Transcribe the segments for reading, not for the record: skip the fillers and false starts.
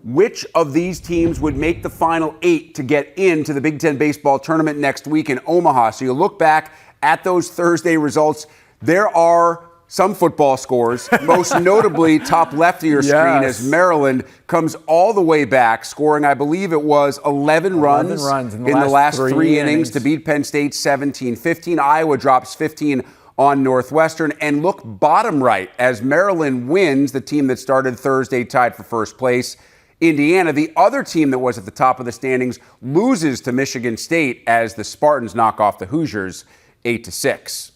which of these teams would make the Final Eight to get into the Big Ten baseball tournament next week in Omaha. So you look back at those Thursday results. There are some football scores, most notably top left of your screen as Maryland comes all the way back, scoring, I believe it was 11 runs in the last three innings to beat Penn State 17-15. Iowa drops 15 on Northwestern. And look bottom right as Maryland wins, the team that started Thursday tied for first place. Indiana, the other team that was at the top of the standings, loses to Michigan State as the Spartans knock off the Hoosiers 8-6.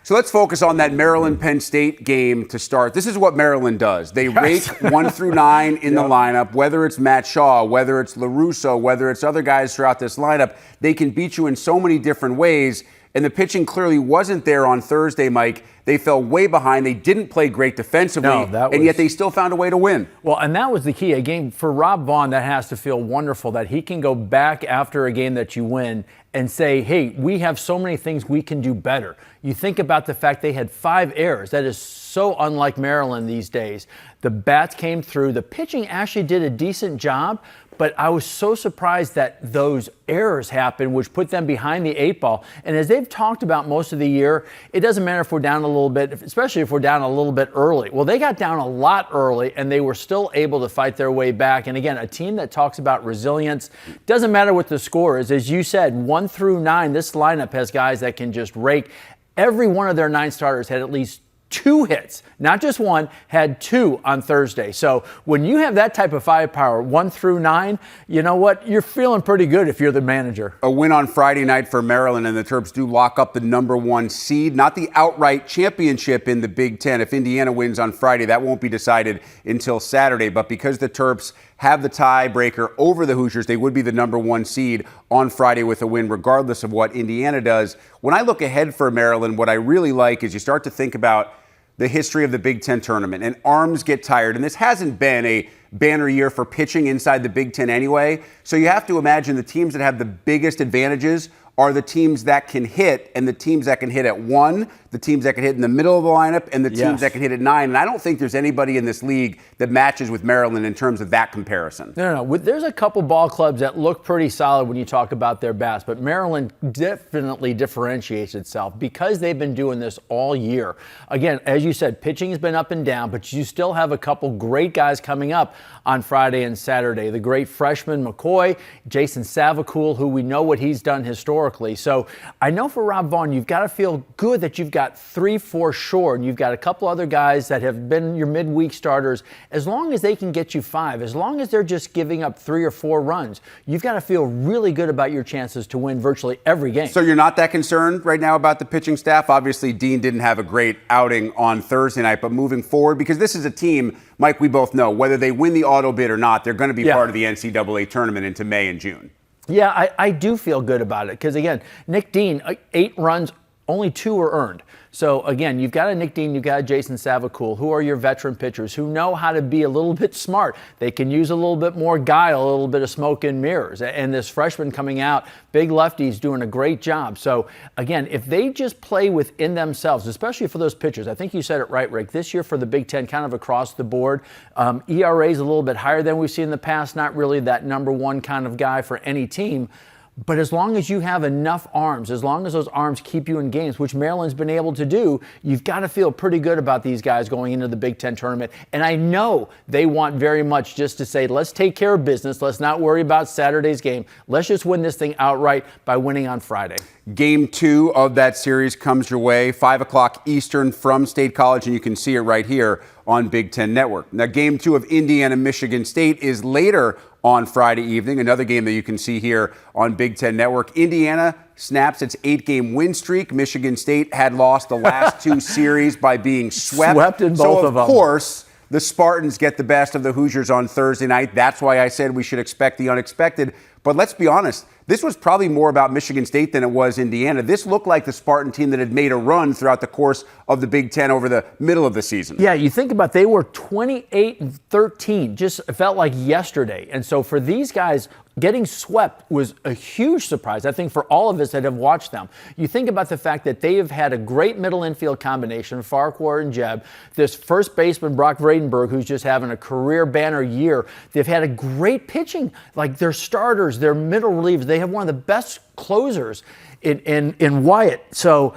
So let's focus on that Maryland-Penn State game to start. This is what Maryland does. They rake 1 through 9 in the lineup, whether it's Matt Shaw, whether it's LaRusso, whether it's other guys throughout this lineup. They can beat you in so many different ways, and the pitching clearly wasn't there on Thursday, Mike. They fell way behind. They didn't play great defensively, and yet they still found a way to win. Well, and that was the key. Again, for Rob Vaughn, that has to feel wonderful that he can go back after a game that you win and say, hey, we have so many things we can do better. You think about the fact they had 5 errors. That is so unlike Maryland these days. The bats came through. The pitching actually did a decent job, but I was so surprised that those errors happened, which put them behind the 8 ball. And as they've talked about most of the year, it doesn't matter if we're down a little bit, especially if we're down a little bit early. Well, they got down a lot early, and they were still able to fight their way back. And again, a team that talks about resilience, doesn't matter what the score is. As you said, 1 through 9, this lineup has guys that can just rake. Every one of their 9 starters had at least 2 hits, not just 1, had 2 on Thursday. So when you have that type of firepower, 1 through 9, you know what? You're feeling pretty good if you're the manager. A win on Friday night for Maryland, and the Terps do lock up the number 1 seed, not the outright championship in the Big Ten. If Indiana wins on Friday, that won't be decided until Saturday. But because the Terps have the tiebreaker over the Hoosiers, they would be the number 1 seed on Friday with a win, regardless of what Indiana does. When I look ahead for Maryland, what I really like is you start to think about the history of the Big Ten tournament, and arms get tired. And this hasn't been a banner year for pitching inside the Big Ten anyway. So you have to imagine the teams that have the biggest advantages are the teams that can hit, and the teams that can hit at 1, the teams that can hit in the middle of the lineup, and the teams that can hit at 9. And I don't think there's anybody in this league that matches with Maryland in terms of that comparison. No. There's a couple ball clubs that look pretty solid when you talk about their bats, but Maryland definitely differentiates itself because they've been doing this all year. Again, as you said, pitching has been up and down, but you still have a couple great guys coming up on Friday and Saturday. The great freshman McCoy, Jason Savacool, who we know what he's done historically. So I know for Rob Vaughn, you've got to feel good that you've got 3-4 short, and you've got a couple other guys that have been your midweek starters. As long as they can get you 5, as long as they're just giving up 3 or 4 runs, you've got to feel really good about your chances to win virtually every game. So you're not that concerned right now about the pitching staff? Obviously, Dean didn't have a great outing on Thursday night, but moving forward, because this is a team, Mike, we both know, whether they win the auto bid or not, they're going to be part of the NCAA tournament into May and June. Yeah, I do feel good about it because, again, Nick Dean, 8 runs, only 2 were earned. So, again, you've got a Nick Dean, you've got a Jason Savacool, who are your veteran pitchers who know how to be a little bit smart. They can use a little bit more guile, a little bit of smoke and mirrors. And this freshman coming out, big lefty's doing a great job. So, again, if they just play within themselves, especially for those pitchers, I think you said it right, Rick, this year for the Big Ten, kind of across the board, ERA is a little bit higher than we've seen in the past, not really that number 1 kind of guy for any team. But as long as you have enough arms, as long as those arms keep you in games, which Maryland's been able to do, you've got to feel pretty good about these guys going into the Big Ten tournament. And I know they want very much just to say, let's take care of business. Let's not worry about Saturday's game. Let's just win this thing outright by winning on Friday. Game 2 of that series comes your way, 5 o'clock Eastern from State College, and you can see it right here on Big Ten Network. Now, Game 2 of Indiana-Michigan State is later on Friday evening, another game that you can see here on Big Ten Network. Indiana snaps its 8-game win streak. Michigan State had lost the last 2 series by being swept in both of them. Of course, the Spartans get the best of the Hoosiers on Thursday night. That's why I said we should expect the unexpected. But let's be honest, this was probably more about Michigan State than it was Indiana. This looked like the Spartan team that had made a run throughout the course of the Big Ten over the middle of the season. Yeah, you think about they were 28-13, just felt like yesterday. And so for these guys, getting swept was a huge surprise, I think, for all of us that have watched them. You think about the fact that they have had a great middle infield combination, Farquhar and Jeb. This first baseman, Brock Vredenberg, who's just having a career banner year. They've had a great pitching, like their starters, their middle relievers. They have one of the best closers in Wyatt. So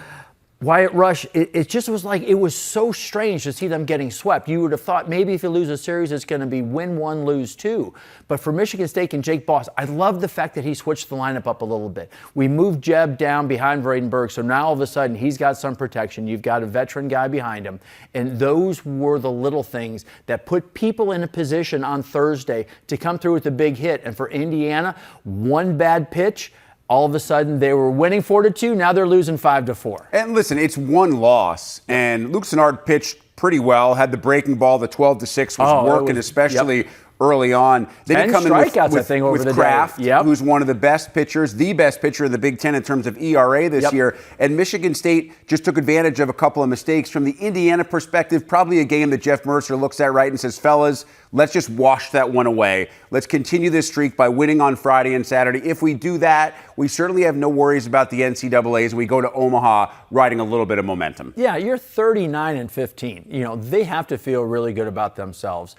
Wyatt Rush, it just was like, it was so strange to see them getting swept. You would have thought maybe if you lose a series, it's going to be win one, lose two. But for Michigan State and Jake Boss, I love the fact that he switched the lineup up a little bit. We moved Jeb down behind Vredenberg, so now all of a sudden he's got some protection. You've got a veteran guy behind him. And those were the little things that put people in a position on Thursday to come through with a big hit. And for Indiana, one bad pitch, all of a sudden, they were winning 4-2. Now they're losing 5-4. And listen, it's one loss. And Luke Sennard pitched pretty well, had the breaking ball, the 12-6 was working, especially early on. Then 10 come in strikeouts, with I think, over the Kraft, day. who's one of the best pitchers, the best pitcher in the Big Ten in terms of ERA this year. And Michigan State just took advantage of a couple of mistakes. From the Indiana perspective, probably a game that Jeff Mercer looks at right and says, fellas, let's just wash that one away. Let's continue this streak by winning on Friday and Saturday. If we do that, we certainly have no worries about the NCAA as we go to Omaha riding a little bit of momentum. Yeah, you're 39-15. You know, they have to feel really good about themselves.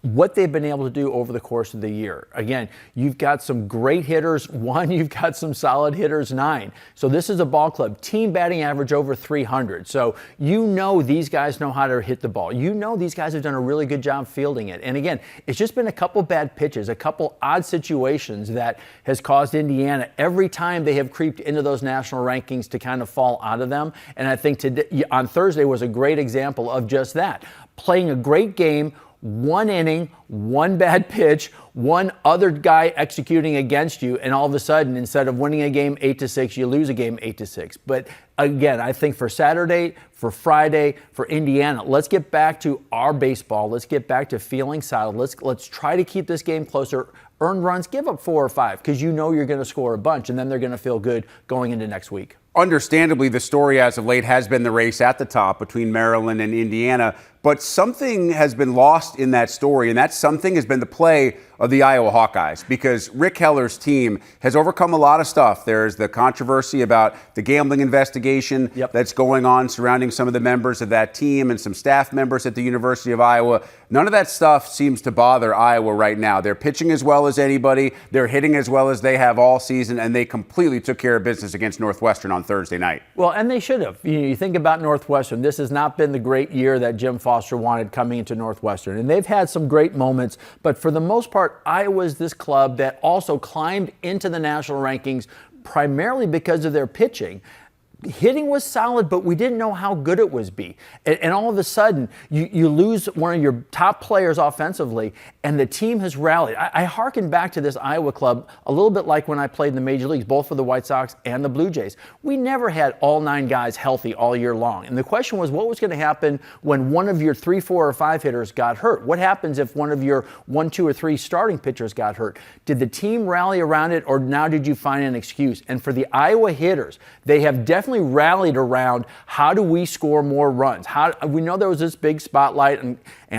What they've been able to do over the course of the year. Again, you've got some great hitters. One, you've got some solid hitters, 9. So this is a ball club. Team batting average over 300. So you know these guys know how to hit the ball. You know these guys have done a really good job fielding it. And again, it's just been a couple bad pitches, a couple odd situations that has caused Indiana every time they have creeped into those national rankings to kind of fall out of them. And I think today, on Thursday was a great example of just that. Playing a great game, one inning, one bad pitch, one other guy executing against you, and all of a sudden, instead of winning a game 8-6, you lose a game 8-6. But again, I think for Saturday, for Friday, for Indiana, let's get back to our baseball. Let's get back to feeling solid. Let's try to keep this game closer. Earn runs, give up 4 or 5, because you know you're going to score a bunch, and then they're going to feel good going into next week. Understandably, the story as of late has been the race at the top between Maryland and Indiana, but something has been lost in that story, and that something has been the play of the Iowa Hawkeyes, because Rick Heller's team has overcome a lot of stuff. There's the controversy about the gambling investigation that's going on surrounding some of the members of that team and some staff members at the University of Iowa. None of that stuff seems to bother Iowa right now. They're pitching as well as anybody. They're hitting as well as they have all season, and they completely took care of business against Northwestern on Thursday night. Well, and they should have. You think about Northwestern. This has not been the great year that Jim Foster wanted coming into Northwestern. And they've had some great moments, but for the most part, Iowa's this club that also climbed into the national rankings primarily because of their pitching. Hitting was solid, but we didn't know how good it was be. And all of a sudden, you lose one of your top players offensively, and the team has rallied. I hearken back to this Iowa club a little bit like when I played in the major leagues, both for the White Sox and the Blue Jays. We never had all 9 guys healthy all year long. And the question was, what was going to happen when one of your 3, 4, or 5 hitters got hurt? What happens if one of your 1, 2, or 3 starting pitchers got hurt? Did the team rally around it, or now did you find an excuse? And for the Iowa hitters, they have definitely rallied around how do we score more runs? We know there was this big spotlight on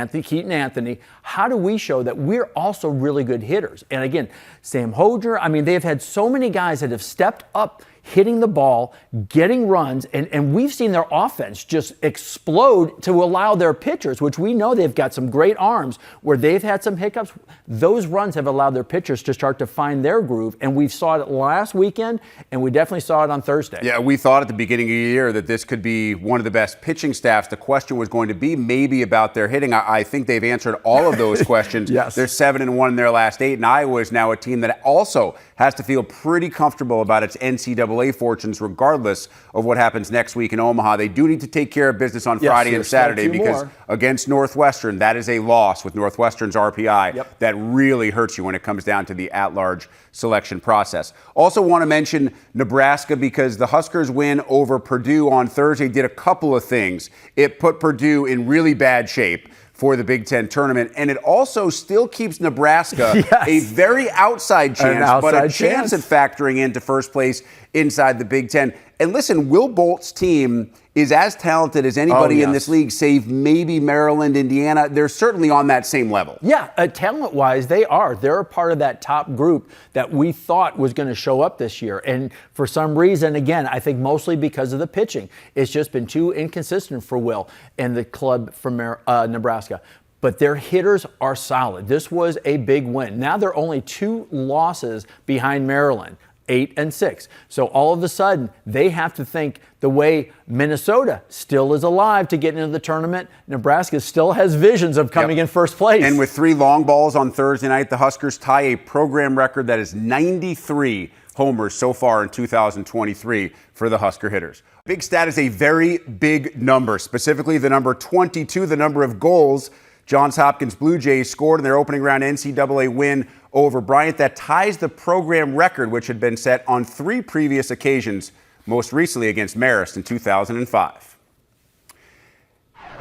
Keaton Anthony. How do we show that we're also really good hitters? And again, Sam Hodger, I mean, they've had so many guys that have stepped up hitting the ball, getting runs, and we've seen their offense just explode to allow their pitchers, which we know they've got some great arms, where they've had some hiccups. Those runs have allowed their pitchers to start to find their groove, and we saw it last weekend, and we definitely saw it on Thursday. Yeah, we thought at the beginning of the year that this could be one of the best pitching staffs. The question was going to be maybe about their hitting. I think they've answered all of those questions. Yes. They're 7-1 in their last 8, and Iowa is now a team that also has to feel pretty comfortable about its NCAA fortunes, regardless of what happens next week in Omaha. They do need to take care of business on Friday and Saturday, because against Northwestern, that is a loss with Northwestern's RPI. That really hurts you when it comes down to the at-large selection process. Also want to mention Nebraska, because the Huskers win over Purdue on Thursday did a couple of things. It put Purdue in really bad shape for the Big Ten tournament. And it also still keeps Nebraska Yes. a very outside chance, but a outside chance at factoring into first place inside the Big Ten. And listen, Will Bolt's team is as talented as anybody in this league, save maybe Maryland, Indiana. They're certainly on that same level. Yeah, talent-wise, they are. They're a part of that top group that we thought was going to show up this year. And for some reason, again, I think mostly because of the pitching, it's just been too inconsistent for Will and the club from Nebraska. But their hitters are solid. This was a big win. Now they're only 2 losses behind Maryland, 8 and 6. So all of a sudden, they have to think the way Minnesota still is alive to get into the tournament. Nebraska still has visions of coming in first place. And with 3 long balls on Thursday night, the Huskers tie a program record that is 93 homers so far in 2023 for the Husker hitters. Big stat is a very big number, specifically the number 22, the number of goals Johns Hopkins Blue Jays scored in their opening round NCAA win over Bryant. That ties the program record, which had been set on 3 previous occasions, most recently against Marist in 2005.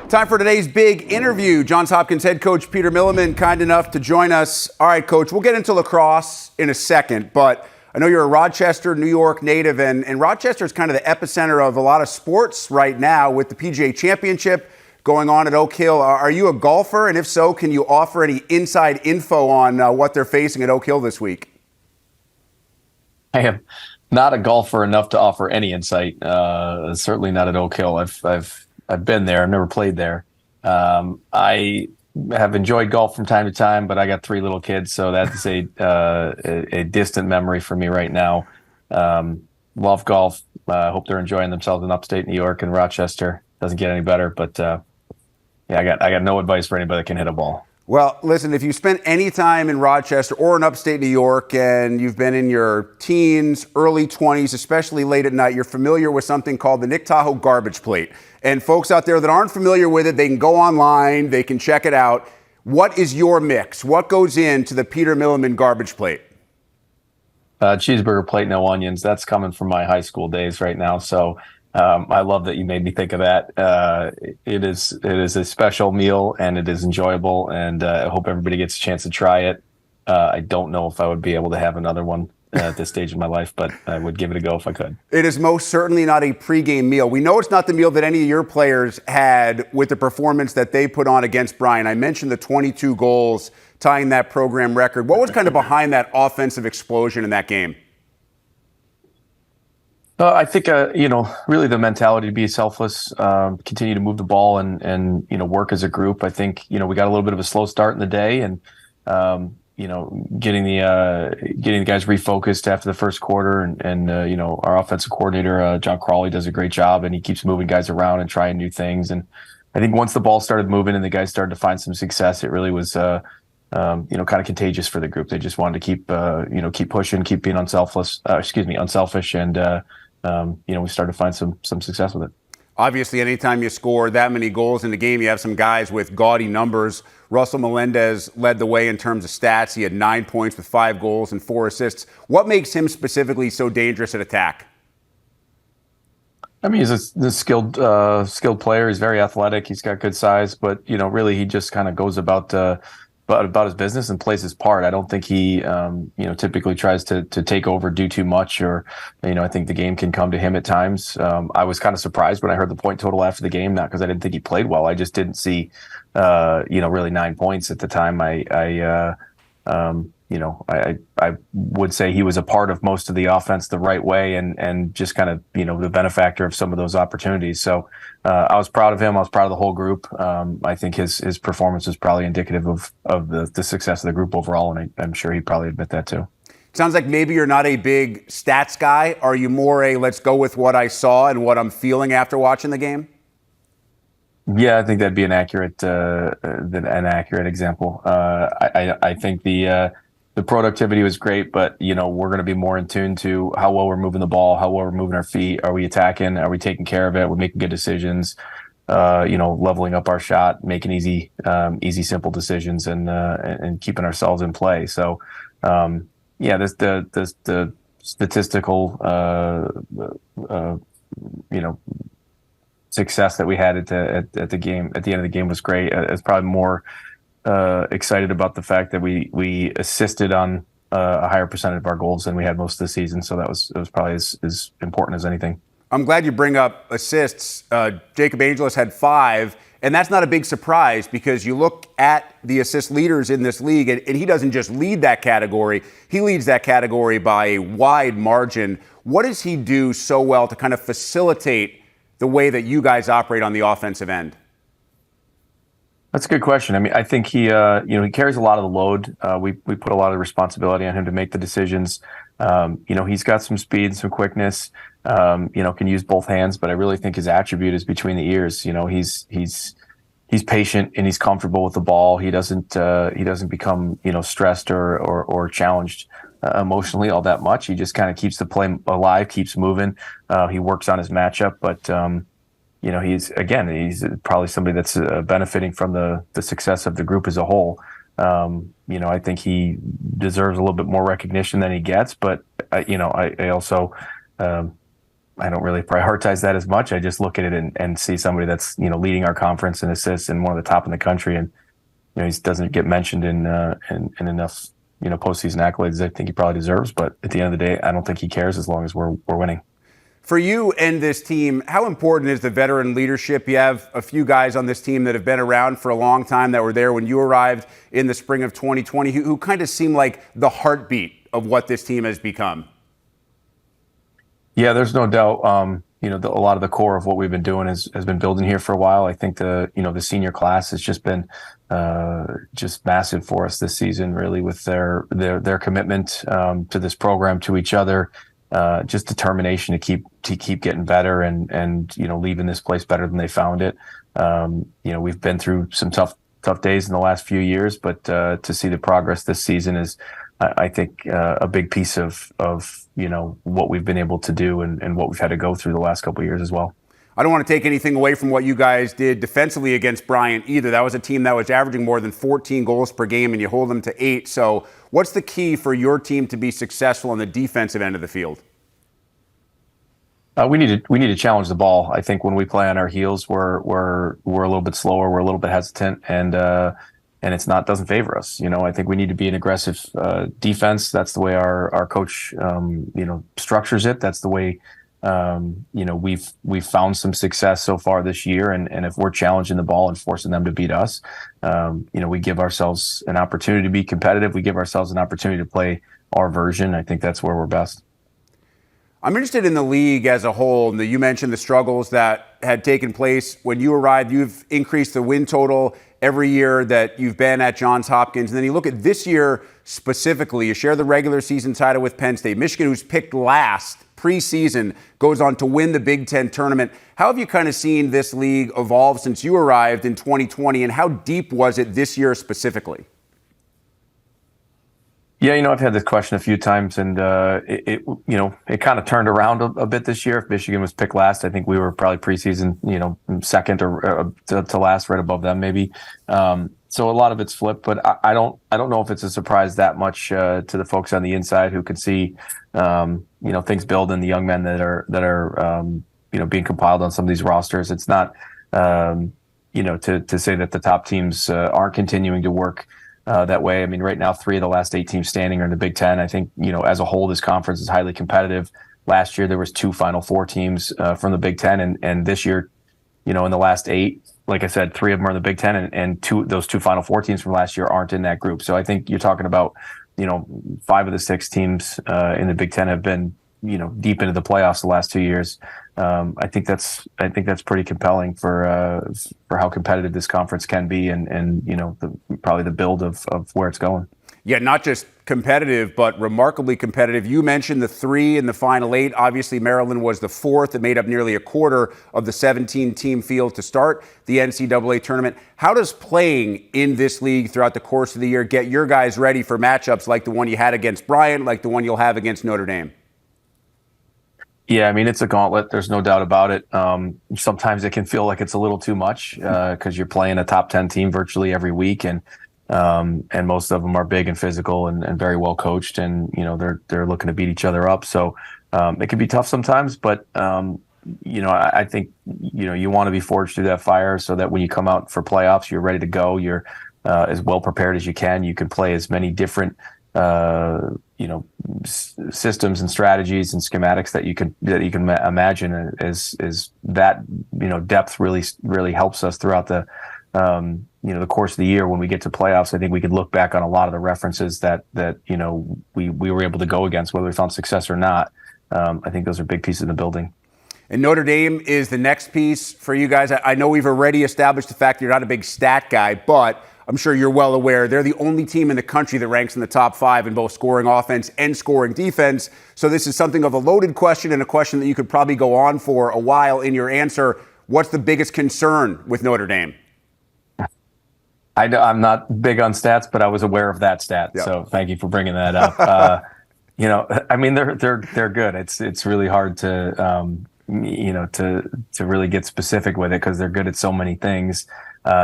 Time for today's big interview. Johns Hopkins head coach Peter Milliman, kind enough to join us. All right, Coach, we'll get into lacrosse in a second, but I know you're a Rochester, New York native, and Rochester is kind of the epicenter of a lot of sports right now with the PGA Championship going on at Oak Hill. Are you a golfer? And if so, can you offer any inside info on what they're facing at Oak Hill this week? I am not a golfer enough to offer any insight. Certainly not at Oak Hill. I've been there. I've never played there. I have enjoyed golf from time to time, but I got 3 little kids, so that's a distant memory for me right now. Love golf. Hope they're enjoying themselves in upstate New York and Rochester. Doesn't get any better, but I got no advice for anybody that can hit a ball. Well, listen, if you spent any time in Rochester or in upstate New York and you've been in your teens, early 20s, especially late at night, you're familiar with something called the Nick Tahoe garbage plate. And folks out there that aren't familiar with it, they can go online, they can check it out. What is your mix? What goes into the Peter Milliman garbage plate? Cheeseburger plate, no onions. That's coming from my high school days right now. So I love that you made me think of that. It is a special meal and it is enjoyable, and I hope everybody gets a chance to try it. I don't know if I would be able to have another one at this stage of my life, but I would give it a go if I could. It is most certainly not a pregame meal. We know it's not the meal that any of your players had with the performance that they put on against Bryant. I mentioned the 22 goals tying that program record. What was kind of behind that offensive explosion in that game? I think, really the mentality to be selfless, continue to move the ball and work as a group. I think, we got a little bit of a slow start in the day and, getting the guys refocused after the first quarter and our offensive coordinator, John Crawley, does a great job and he keeps moving guys around and trying new things. And I think once the ball started moving and the guys started to find some success, it really was, kind of contagious for the group. They just wanted to keep pushing, keep being unselfish and, we started to find some success with it. Obviously, anytime you score that many goals in the game, you have some guys with gaudy numbers. Russell Melendez led the way in terms of stats. He had 9 points with 5 goals and 4 assists. What makes him specifically so dangerous at attack? I mean, he's a skilled player. He's very athletic. He's got good size, but really he just kind of goes about his business and plays his part. I don't think he, typically tries to take over, do too much, or, I think the game can come to him at times. I was kind of surprised when I heard the point total after the game, not because I didn't think he played well. I just didn't see, really 9 points at the time. I would say he was a part of most of the offense the right way and just kind of, the benefactor of some of those opportunities. So I was proud of him. I was proud of the whole group. I think his performance is probably indicative of the success of the group overall, and I'm sure he'd probably admit that too. Sounds like maybe you're not a big stats guy. Are you more a let's go with what I saw and what I'm feeling after watching the game? Yeah, I think that'd be an accurate example. I think the productivity was great, but we're going to be more in tune to how well we're moving the ball, how well we're moving our feet. Are we attacking? Are we taking care of it? We're making good decisions. Leveling up our shot, making easy, simple decisions, and keeping ourselves in play. So, the statistical, success that we had at the game at the end of the game was great. I was probably more excited about the fact that we assisted on a higher percentage of our goals than we had most of the season. So it was probably as important as anything. I'm glad you bring up assists. Jacob Angelis had 5, and that's not a big surprise because you look at the assist leaders in this league, and he doesn't just lead that category. He leads that category by a wide margin. What does he do so well to kind of facilitate the way that you guys operate on the offensive end? That's a good question. I mean, I think he carries a lot of the load. We put a lot of responsibility on him to make the decisions. He's got some speed, some quickness. Can use both hands, but I really think his attribute is between the ears. He's patient and he's comfortable with the ball. He doesn't become stressed or challenged emotionally all that much. He just kind of keeps the play alive, keeps moving. He works on his matchup, but he's probably somebody that's benefiting from the success of the group as a whole. I think he deserves a little bit more recognition than he gets, but I also I don't really prioritize that as much. I just look at it and see somebody that's leading our conference in assists and one of the top in the country, and he doesn't get mentioned in enough postseason accolades I think he probably deserves. But at the end of the day, I don't think he cares as long as we're winning. For you and this team, how important is the veteran leadership? You have a few guys on this team that have been around for a long time that were there when you arrived in the spring of 2020 who kind of seem like the heartbeat of what this team has become. Yeah, there's no doubt. A lot of the core of what we've been doing has been building here for a while. I think the senior class has just been just massive for us this season, really, with their commitment to this program, to each other. Just determination to keep getting better and leaving this place better than they found it. We've been through some tough days in the last few years, but to see the progress this season is, I think, a big piece of what we've been able to do and what we've had to go through the last couple of years as well. I don't want to take anything away from what you guys did defensively against Bryant either. That was a team that was averaging more than 14 goals per game, and you hold them to 8. So what's the key for your team to be successful on the defensive end of the field? We need to challenge the ball. I think when we play on our heels, we're a little bit slower, we're a little bit hesitant, and doesn't favor us. I think we need to be an aggressive defense. That's the way our coach structures it. That's the way we've found some success so far this year. And if we're challenging the ball and forcing them to beat us, we give ourselves an opportunity to be competitive. We give ourselves an opportunity to play our version. I think that's where we're best. I'm interested in the league as a whole. You mentioned the struggles that had taken place when you arrived. You've increased the win total every year that you've been at Johns Hopkins. And then you look at this year specifically. You share the regular season title with Penn State. Michigan, who's picked last preseason, goes on to win the Big Ten tournament. How have you kind of seen this league evolve since you arrived in 2020, and how deep was it this year specifically? Yeah, I've had this question a few times, and it kind of turned around a bit this year. If Michigan was picked last, I think we were probably preseason, second or to last, right above them, maybe. So a lot of it's flipped, but I don't know if it's a surprise that much to the folks on the inside who can see, things build in the young men that are being compiled on some of these rosters. It's not, to say that the top teams aren't continuing to work that way. I mean, right now, 3 of the last 8 teams standing are in the Big Ten. I think, as a whole, this conference is highly competitive. Last year, there was 2 Final Four teams from the Big Ten, and this year, in the last 8, like I said, 3 of them are in the Big Ten, and those 2 Final Four teams from last year aren't in that group. So I think you're talking about, 5 of the 6 teams in the Big Ten have been, deep into the playoffs the last 2 years. I think that's pretty compelling for how competitive this conference can be, and probably the build of where it's going. Yeah, not just competitive, but remarkably competitive. You mentioned the 3 in the Final 8. Obviously, Maryland was the 4th. It made up nearly a quarter of the 17-team field to start the NCAA tournament. How does playing in this league throughout the course of the year get your guys ready for matchups like the one you had against Bryant, like the one you'll have against Notre Dame? Yeah, I mean, it's a gauntlet. There's no doubt about it. Sometimes it can feel like it's a little too much because you're playing a top 10 team virtually every week, and most of them are big and physical and very well coached, and they're looking to beat each other up. So it can be tough sometimes, but I think, you want to be forged through that fire so that when you come out for playoffs, you're ready to go. You're as well prepared as you can. You can play as many different, systems and strategies and schematics that you can imagine. As that, depth really helps us throughout the course of the year. When we get to playoffs, I think we can look back on a lot of the references that we were able to go against, whether we found success or not. I think those are big pieces in the building. And Notre Dame is the next piece for you guys. I know we've already established the fact that you're not a big stat guy, but I'm sure you're well aware they're the only team in the country that ranks in the top 5 in both scoring offense and scoring defense. So this is something of a loaded question, and a question that you could probably go on for a while in your answer. What's the biggest concern with Notre Dame? I'm not big on stats, but I was aware of that stat. Yep. So thank you for bringing that up. They're good. It's really hard to really get specific with it because they're good at so many things.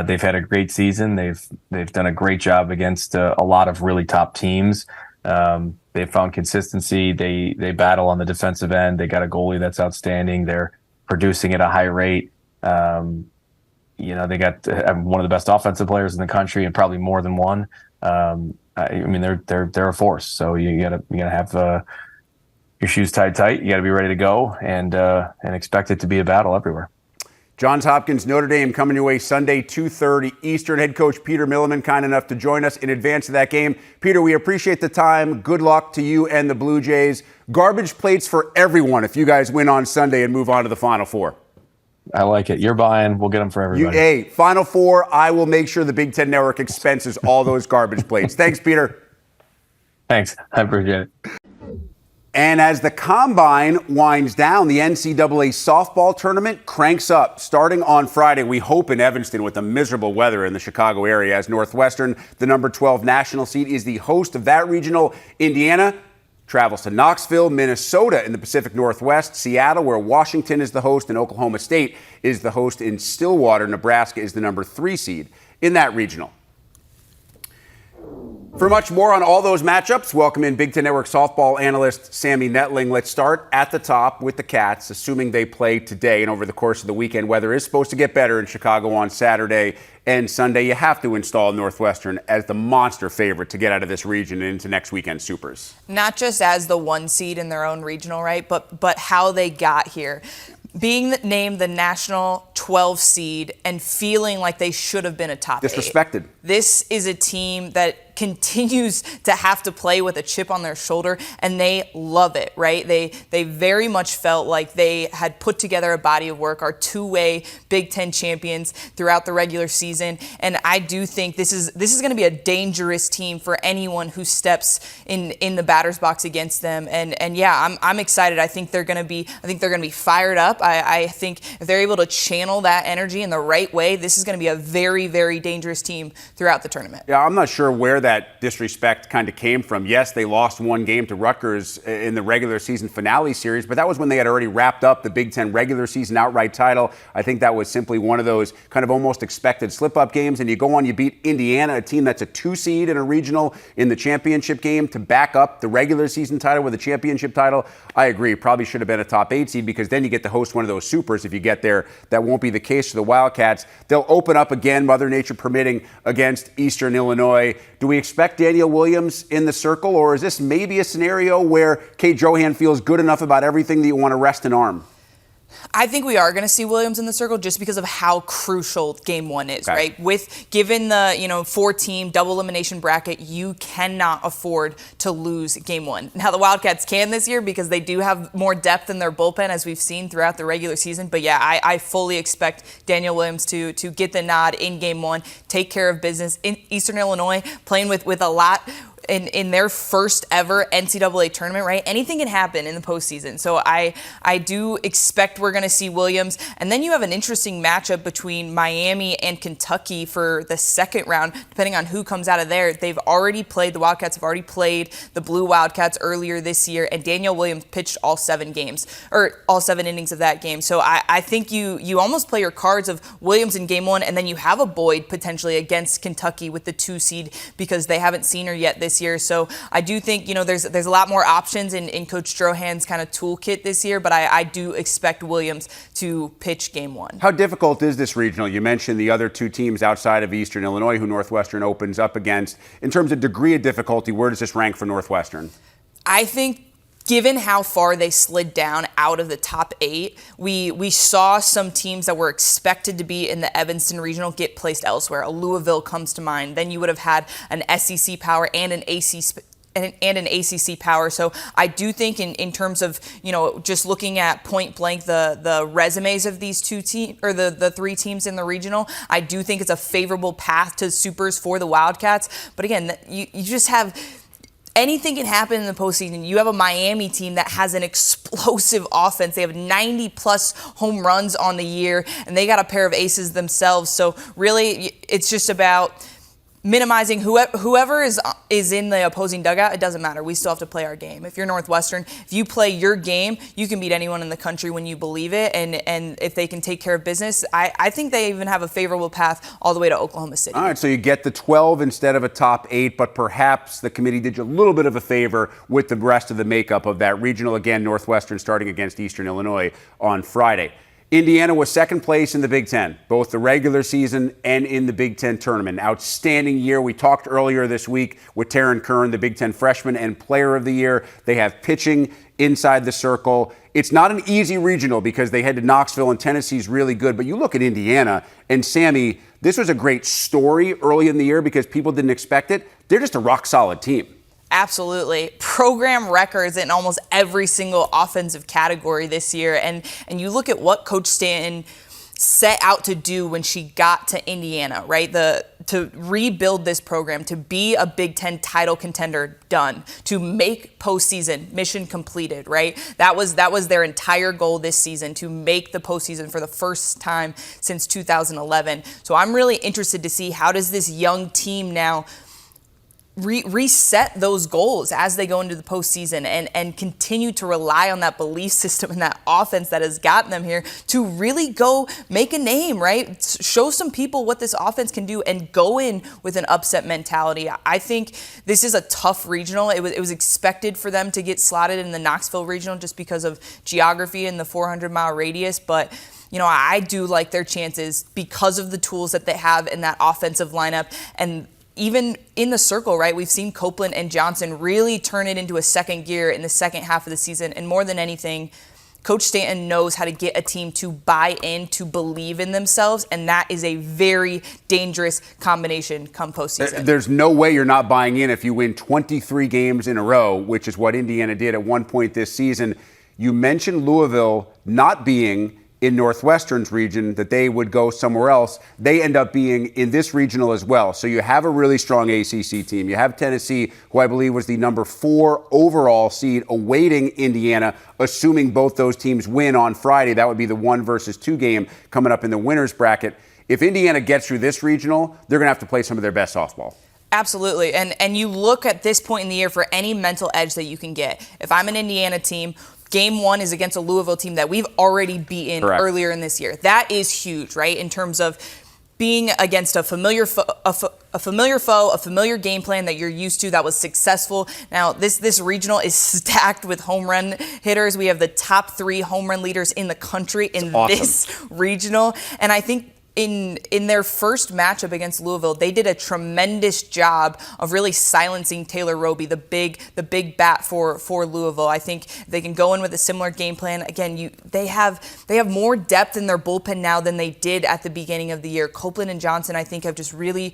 They've had a great season. They've done a great job against a lot of really top teams. They've found consistency. They battle on the defensive end. They got a goalie that's outstanding. They're producing at a high rate. They got one of the best offensive players in the country, and probably more than one. They're a force. So you gotta have your shoes tied tight. You gotta be ready to go and expect it to be a battle everywhere. Johns Hopkins, Notre Dame coming your way Sunday, 2:30 Eastern. Head coach Peter Milliman kind enough to join us in advance of that game. Peter, we appreciate the time. Good luck to you and the Blue Jays. Garbage plates for everyone if you guys win on Sunday and move on to the Final Four. I like it. You're buying. We'll get them for everybody. Hey, Final Four, I will make sure the Big Ten Network expenses all those garbage plates. Thanks, Peter. Thanks. I appreciate it. And as the Combine winds down, the NCAA softball tournament cranks up. Starting on Friday, we hope in Evanston with the miserable weather in the Chicago area, as Northwestern, the number 12 national seed, is the host of that regional. Indiana travels to Knoxville, Minnesota in the Pacific Northwest, Seattle, where Washington is the host, and Oklahoma State is the host in Stillwater. Nebraska is the number 3 seed in that regional. For much more on all those matchups, welcome in Big Ten Network softball analyst Sammy Netling. Let's start at the top with the Cats, assuming they play today and over the course of the weekend. Weather is supposed to get better in Chicago on Saturday and Sunday. You have to install Northwestern as the monster favorite to get out of this region and into next weekend's Supers. Not just as the 1 seed in their own regional, right, but how they got here. Being named the national 12 seed and feeling like they should have been a top 8. Disrespected. This is a team that continues to have to play with a chip on their shoulder, and they love it, right? They very much felt like they had put together a body of work, are 2-way Big Ten champions throughout the regular season, and I do think this is going to be a dangerous team for anyone who steps in the batter's box against them. And yeah, I'm excited. I think they're going to be fired up. I think if they're able to channel that energy in the right way, this is going to be a very, very dangerous team throughout the tournament. Yeah, I'm not sure where that disrespect kind of came from. Yes, they lost 1 game to Rutgers in the regular season finale series, but that was when they had already wrapped up the Big Ten regular season outright title. I think that was simply one of those kind of almost expected slip-up games, and you go on, you beat Indiana, a team that's a 2 seed in a regional in the championship game, to back up the regular season title with a championship title. I agree, probably should have been a top 8 seed, because then you get to host one of those Supers if you get there. That won't be the case for the Wildcats. They'll open up again, Mother Nature permitting, against Eastern Illinois. Do we expect Daniel Williams in the circle, or is this maybe a scenario where Kate Johan feels good enough about everything that you want to rest an arm? I think we are going to see Williams in the circle just because of how crucial game 1 is, right? Given the 4-team double elimination bracket, you cannot afford to lose game 1. Now the Wildcats can this year because they do have more depth in their bullpen, as we've seen throughout the regular season. But yeah, I fully expect Daniel Williams to get the nod in game 1, take care of business in Eastern Illinois, playing with a lot. In their first ever NCAA tournament, right? Anything can happen in the postseason. So I do expect we're going to see Williams. And then you have an interesting matchup between Miami and Kentucky for the second round, depending on who comes out of there. The Wildcats have already played the Blue Wildcats earlier this year, and Daniel Williams pitched all 7 innings of that game. So I think you almost play your cards of Williams in game 1, and then you have a Boyd potentially against Kentucky with the 2 seed because they haven't seen her yet this this year. So I do think, there's a lot more options in Coach Strohan's kind of toolkit this year, but I do expect Williams to pitch game one. How difficult is this regional? You mentioned the other two teams outside of Eastern Illinois who Northwestern opens up against. In terms of degree of difficulty, where does this rank for Northwestern? I think given how far they slid down out of the top 8, we saw some teams that were expected to be in the Evanston Regional get placed elsewhere. A Louisville comes to mind. Then you would have had an SEC power and an ACC power. So I do think in terms of, just looking at point blank the resumes of these two teams, or the 3 teams in the regional, I do think it's a favorable path to supers for the Wildcats. But again, you just have anything can happen in the postseason. You have a Miami team that has an explosive offense. They have 90-plus home runs on the year, and they got a pair of aces themselves. So really, it's just about minimizing whoever is in the opposing dugout. It doesn't matter. We still have to play our game. If you're Northwestern, if you play your game, you can beat anyone in the country when you believe it. And if they can take care of business, I think they even have a favorable path all the way to Oklahoma City. All right, so you get the 12 instead of a top 8, but perhaps the committee did you a little bit of a favor with the rest of the makeup of that regional. Again, Northwestern starting against Eastern Illinois on Friday. Indiana was second place in the Big Ten, both the regular season and in the Big Ten tournament. Outstanding year. We talked earlier this week with Taryn Kern, the Big Ten freshman and player of the year. They have pitching inside the circle. It's not an easy regional because they head to Knoxville and Tennessee's really good. But you look at Indiana, and Sammy, this was a great story early in the year because people didn't expect it. They're just a rock-solid team. Absolutely. Program records in almost every single offensive category this year. And you look at what Coach Stanton set out to do when she got to Indiana, right? To rebuild this program, to be a Big Ten title contender, done. To make postseason, mission completed, right? That was their entire goal this season, to make the postseason for the first time since 2011. So I'm really interested to see how does this young team now reset those goals as they go into the postseason and continue to rely on that belief system and that offense that has gotten them here to really go make a name, right? Show some people what this offense can do and go in with an upset mentality. I think this is a tough regional. It was expected for them to get slotted in the Knoxville regional just because of geography and the 400-mile radius, but I do like their chances because of the tools that they have in that offensive lineup. And even in the circle, right, we've seen Copeland and Johnson really turn it into a second gear in the second half of the season. And more than anything, Coach Stanton knows how to get a team to buy in, to believe in themselves, and that is a very dangerous combination come postseason. There's no way you're not buying in if you win 23 games in a row, which is what Indiana did at one point this season. You mentioned Louisville not being in Northwestern's region, that they would go somewhere else. They end up being in this regional as well. So you have a really strong ACC team. You have Tennessee, who I believe was the number 4 overall seed, awaiting Indiana, assuming both those teams win on Friday. That would be the 1-2 game coming up in the winner's bracket. If Indiana gets through this regional, they're going to have to play some of their best softball. Absolutely. And you look at this point in the year for any mental edge that you can get. If I'm an Indiana team, Game 1 is against a Louisville team that we've already beaten Correct. Earlier in this year. That is huge, right? In terms of being against a familiar foe, a familiar game plan that you're used to that was successful. Now, this regional is stacked with home run hitters. We have the top 3 home run leaders in the country in this regional. And I think in their first matchup against Louisville, they did a tremendous job of really silencing Taylor Roby, the big bat for Louisville. I think they can go in with a similar game plan. Again, they have more depth in their bullpen now than they did at the beginning of the year. Copeland and Johnson, I think, have just really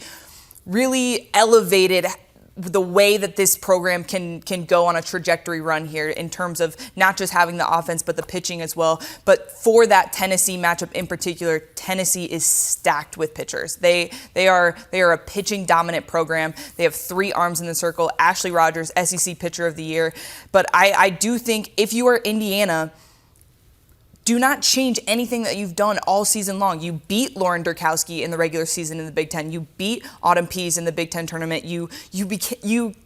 elevated the way that this program can go on a trajectory run here in terms of not just having the offense, but the pitching as well. But for that Tennessee matchup in particular, Tennessee is stacked with pitchers. They are a pitching dominant program. They have 3 arms in the circle. Ashley Rogers, SEC Pitcher of the Year. But I do think if you are Indiana, do not change anything that you've done all season long. You beat Lauren Durkowski in the regular season in the Big Ten. You beat Autumn Pease in the Big Ten tournament. You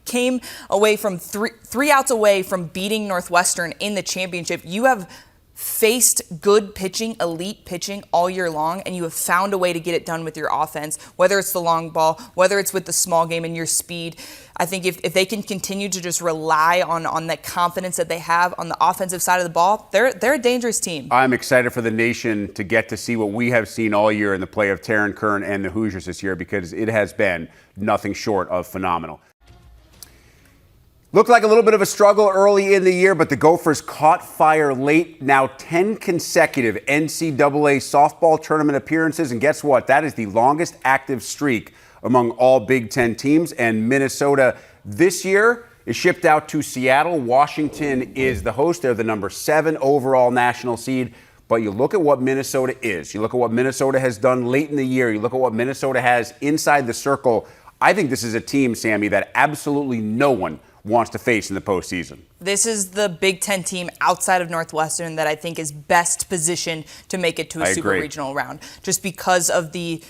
came away from three outs away from beating Northwestern in the championship. You have faced good pitching, elite pitching all year long, and you have found a way to get it done with your offense, whether it's the long ball, whether it's with the small game and your speed. I think if they can continue to just rely on the confidence that they have on the offensive side of the ball, they're a dangerous team. I'm excited for the nation to get to see what we have seen all year in the play of Taryn Kern and the Hoosiers this year, because it has been nothing short of phenomenal. Looked like a little bit of a struggle early in the year, but the Gophers caught fire late. Now 10 consecutive NCAA softball tournament appearances, and guess what? That is the longest active streak among all Big Ten teams. And Minnesota this year is shipped out to Seattle. Washington is the host. They're the number 7 overall national seed. But you look at what Minnesota is. You look at what Minnesota has done late in the year. You look at what Minnesota has inside the circle. I think this is a team, Sammy, that absolutely no one wants to face in the postseason. This is the Big Ten team outside of Northwestern that I think is best positioned to make it to a super regional round, just because of the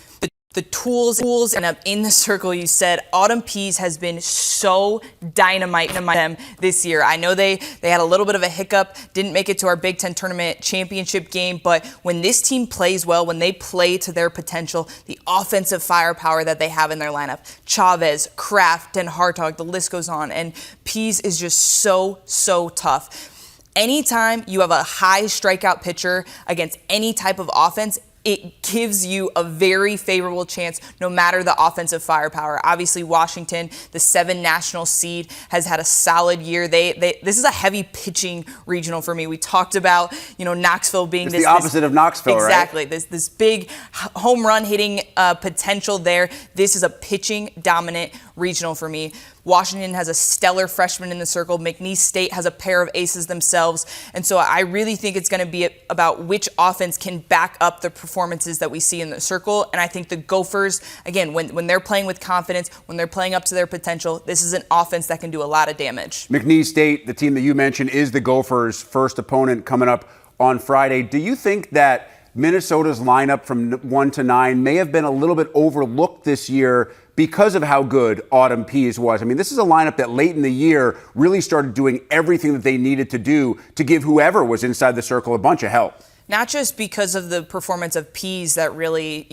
tools and in the circle. You said Autumn Pease has been so dynamite them this year. I know they had a little bit of a hiccup, didn't make it to our Big Ten tournament championship game, but when this team plays well, when they play to their potential, the offensive firepower that they have in their lineup, Chavez, Kraft, Den Hartog, the list goes on, and Pease is just so tough. Anytime you have a high strikeout pitcher against any type of offense, it gives you a very favorable chance no matter the offensive firepower. Obviously, Washington, the 7 national seed, has had a solid year. This is a heavy pitching regional for me. We talked about, Knoxville being the opposite of Knoxville, exactly, right? This big home run hitting potential there. This is a pitching dominant regional for me. Washington has a stellar freshman in the circle. McNeese State has a pair of aces themselves. And so I really think it's going to be about which offense can back up the performances that we see in the circle. And I think the Gophers, again, when they're playing with confidence, when they're playing up to their potential, this is an offense that can do a lot of damage. McNeese State, the team that you mentioned, is the Gophers' first opponent coming up on Friday. Do you think that Minnesota's lineup from 1 to 9 may have been a little bit overlooked this year because of how good Autumn Pease was? I mean, this is a lineup that late in the year really started doing everything that they needed to do to give whoever was inside the circle a bunch of help. Not just because of the performance of Pease that really,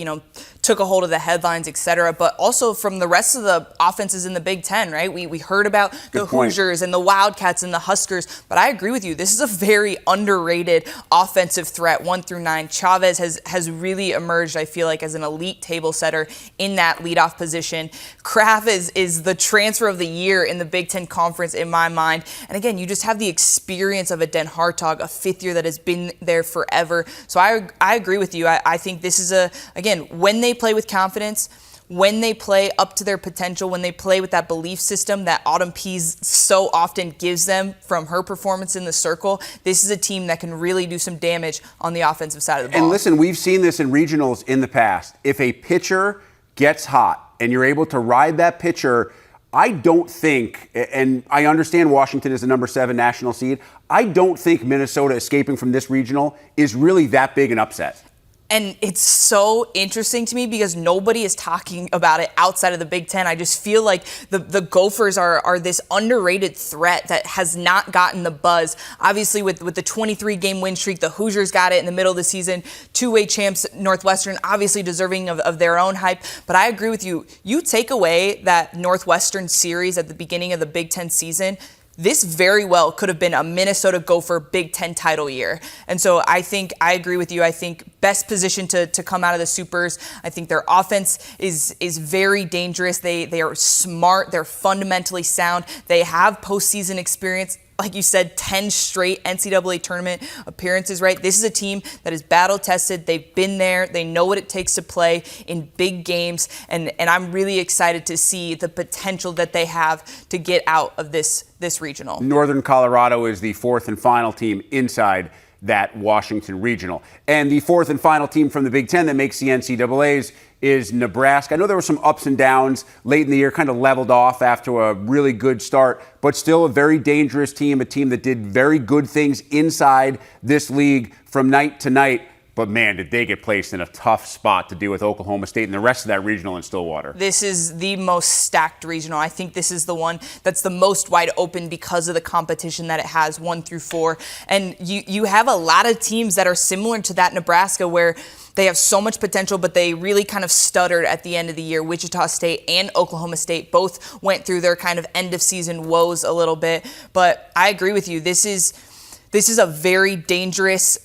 took a hold of the headlines, et cetera, but also from the rest of the offenses in the Big Ten, right? We heard about the Hoosiers and the Wildcats and the Huskers, but I agree with you. This is a very underrated offensive threat, 1 through 9. Chavez has really emerged, I feel like, as an elite table setter in that leadoff position. Kraft is the transfer of the year in the Big Ten Conference in my mind. And again, you just have the experience of a Den Hartog, a fifth year that has been there forever. So I agree with you. I think this is again, when they play with confidence, when they play up to their potential, when they play with that belief system that Autumn Pease so often gives them from her performance in the circle, this is a team that can really do some damage on the offensive side of the ball. And listen, we've seen this in regionals in the past. If a pitcher gets hot and you're able to ride that pitcher, I don't think, and I understand Washington is the number 7 national seed, I don't think Minnesota escaping from this regional is really that big an upset. And it's so interesting to me because nobody is talking about it outside of the Big Ten. I just feel like the Gophers are this underrated threat that has not gotten the buzz. Obviously, with the 23-game win streak, the Hoosiers got it in the middle of the season. 2-way champs, Northwestern, obviously deserving of their own hype. But I agree with you. You take away that Northwestern series at the beginning of the Big Ten season, this very well could have been a Minnesota Gopher Big Ten title year. And so I agree with you. I think best position to come out of the Supers. I think their offense is very dangerous. They are smart. They're fundamentally sound. They have postseason experience. Like you said, 10 straight NCAA tournament appearances, right? This is a team that is battle tested. They've been there. They know what it takes to play in big games. And I'm really excited to see the potential that they have to get out of this regional. Northern Colorado is the 4th and final team inside that Washington regional. And the 4th and final team from the Big Ten that makes the NCAAs is Nebraska. I know there were some ups and downs late in the year, kind of leveled off after a really good start, but still a very dangerous team, a team that did very good things inside this league from night to night. But man, did they get placed in a tough spot to deal with Oklahoma State and the rest of that regional in Stillwater. This is the most stacked regional. I think this is the one that's the most wide open because of the competition that it has, 1 through 4. And you have a lot of teams that are similar to that Nebraska, where they have so much potential, but they really kind of stuttered at the end of the year. Wichita State and Oklahoma State both went through their kind of end of season woes a little bit. But I agree with you. This is a very dangerous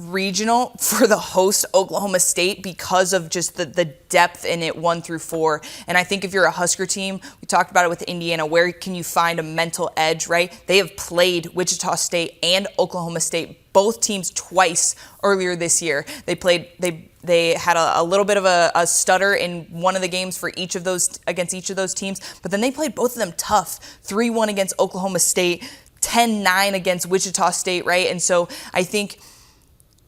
regional for the host Oklahoma State because of just the depth in it, 1 through 4. And I think if you're a Husker team, we talked about it with Indiana, where can you find a mental edge, right? They have played Wichita State and Oklahoma State, both teams, twice earlier this year. They had a little bit of a stutter in one of the games for each of those against each of those teams, but then they played both of them tough. 3-1 against Oklahoma State, 10-9 against Wichita State, right? And so I think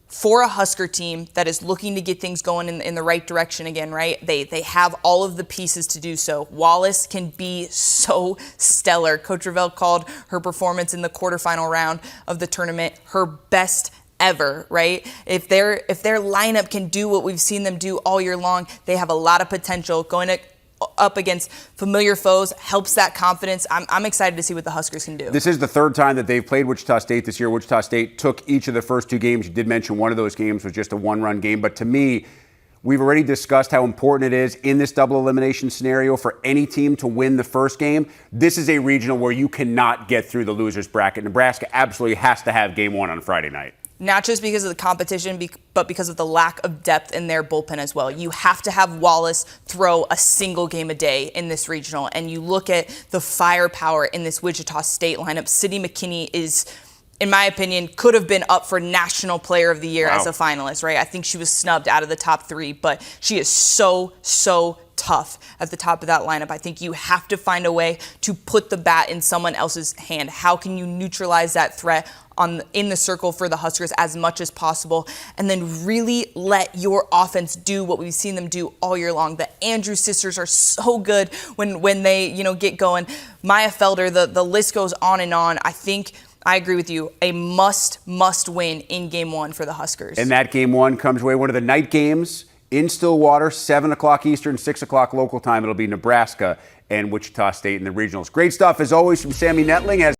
for a Husker team that is looking to get things going in the right direction again, right? They have all of the pieces to do so. Wallace can be so stellar. Coach Revelle called her performance in the quarterfinal round of the tournament her best ever, right? If their lineup can do what we've seen them do all year long, they have a lot of potential. Going up against familiar foes helps that confidence. I'm excited to see what the Huskers can do. This is the third time that they've played Wichita State this year. Wichita State took each of the first 2 games. You did mention one of those games was just a 1-run game. But to me, we've already discussed how important it is in this double elimination scenario for any team to win the first game. This is a regional where you cannot get through the loser's bracket. Nebraska absolutely has to have game 1 on Friday night. Not just because of the competition, but because of the lack of depth in their bullpen as well. You have to have Wallace throw a single game a day in this regional. And you look at the firepower in this Wichita State lineup. Sydney McKinney is, in my opinion, could have been up for National Player of the Year as a finalist, right? I think she was snubbed out of the top 3, but she is so tough at the top of that lineup. I think you have to find a way to put the bat in someone else's hand. How can you neutralize that threat in the circle for the Huskers as much as possible, and then really let your offense do what we've seen them do all year long? The Andrews sisters are so good when they get going. Maya Felder, the list goes on and on. I think I agree with you. A must win in game 1 for the Huskers. And that game 1 comes away one of the night games in Stillwater, 7 o'clock Eastern, 6 o'clock local time. It'll be Nebraska and Wichita State in the regionals. Great stuff as always from Sammy Netling.